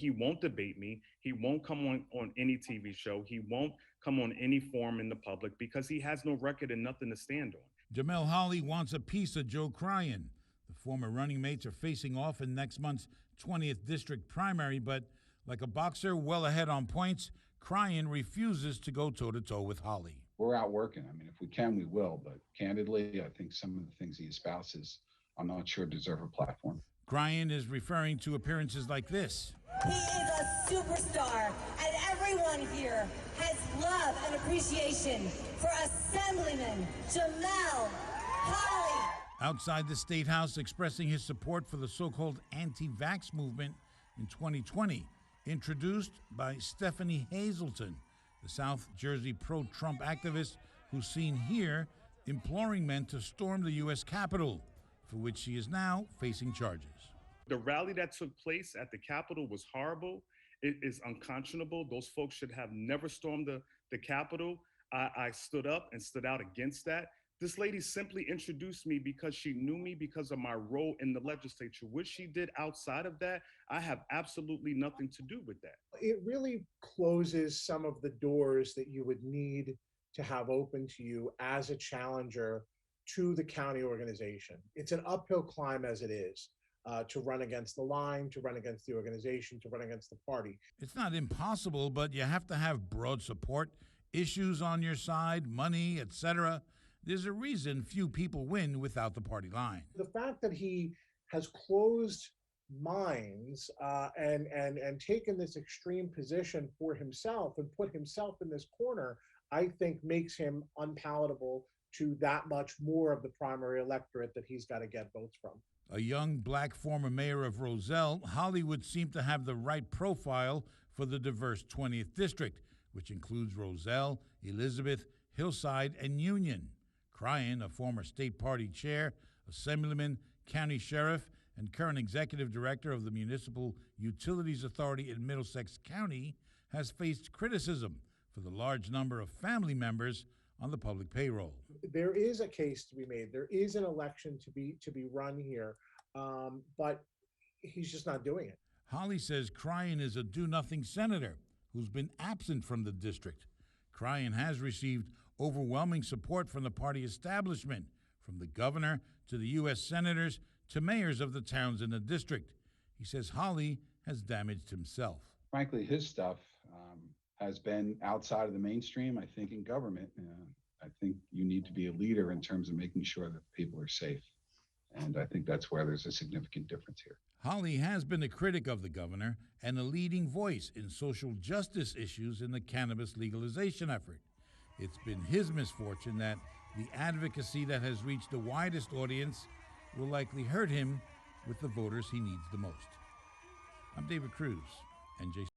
He won't debate me. He won't come on any TV show. He won't come on any forum in the public because he has no record and nothing to stand on. Jamel Holley wants a piece of Joe Cryan. The former running mates are facing off in next month's 20th district primary, but like a boxer well ahead on points, Cryan refuses to go toe-to-toe with Holley. We're out working. I mean, if we can, we will. But candidly, I think some of the things he espouses, I'm not sure deserve a platform. Cryan is referring to appearances like this. He is a superstar, and everyone here has love and appreciation for Assemblyman Jamel Holley. Outside the State House, expressing his support for the so-called anti-vax movement in 2020, introduced by Stephanie Hazelton, the South Jersey pro-Trump activist who's seen here imploring men to storm the U.S. Capitol, for which she is now facing charges. The rally that took place at the Capitol was horrible. It is unconscionable. Those folks should have never stormed the Capitol. I stood up and stood out against that. This lady simply introduced me because she knew me because of my role in the legislature. What she did outside of that, I have absolutely nothing to do with that. It really closes some of the doors that you would need to have open to you as a challenger to the county organization. It's an uphill climb as it is. To run against the line, to run against the organization, to run against the party. It's not impossible, but you have to have broad support, issues on your side, money, etc. There's a reason few people win without the party line. The fact that he has closed minds and taken this extreme position for himself and put himself in this corner, I think makes him unpalatable to that much more of the primary electorate that he's got to get votes from. A young black former mayor of Roselle, Holley would seem to have the right profile for the diverse 20th district, which includes Roselle, Elizabeth, Hillside, and Union. Cryan, a former state party chair, assemblyman, county sheriff, and current executive director of the Municipal Utilities Authority in Middlesex County, has faced criticism for the large number of family members on the public payroll. There is a case to be made. There is an election to be run here, but he's just not doing it. Holley says Cryan is a do-nothing senator who's been absent from the district. Cryan has received overwhelming support from the party establishment, from the governor to the U.S. senators to mayors of the towns in the district. He says Holley has damaged himself. Frankly, his stuff has been outside of the mainstream, I think, in government. I think you need to be a leader in terms of making sure that people are safe. And I think that's where there's a significant difference here. Holley has been a critic of the governor and a leading voice in social justice issues in the cannabis legalization effort. It's been his misfortune that the advocacy that has reached the widest audience will likely hurt him with the voters he needs the most. I'm David Cruz, NJ.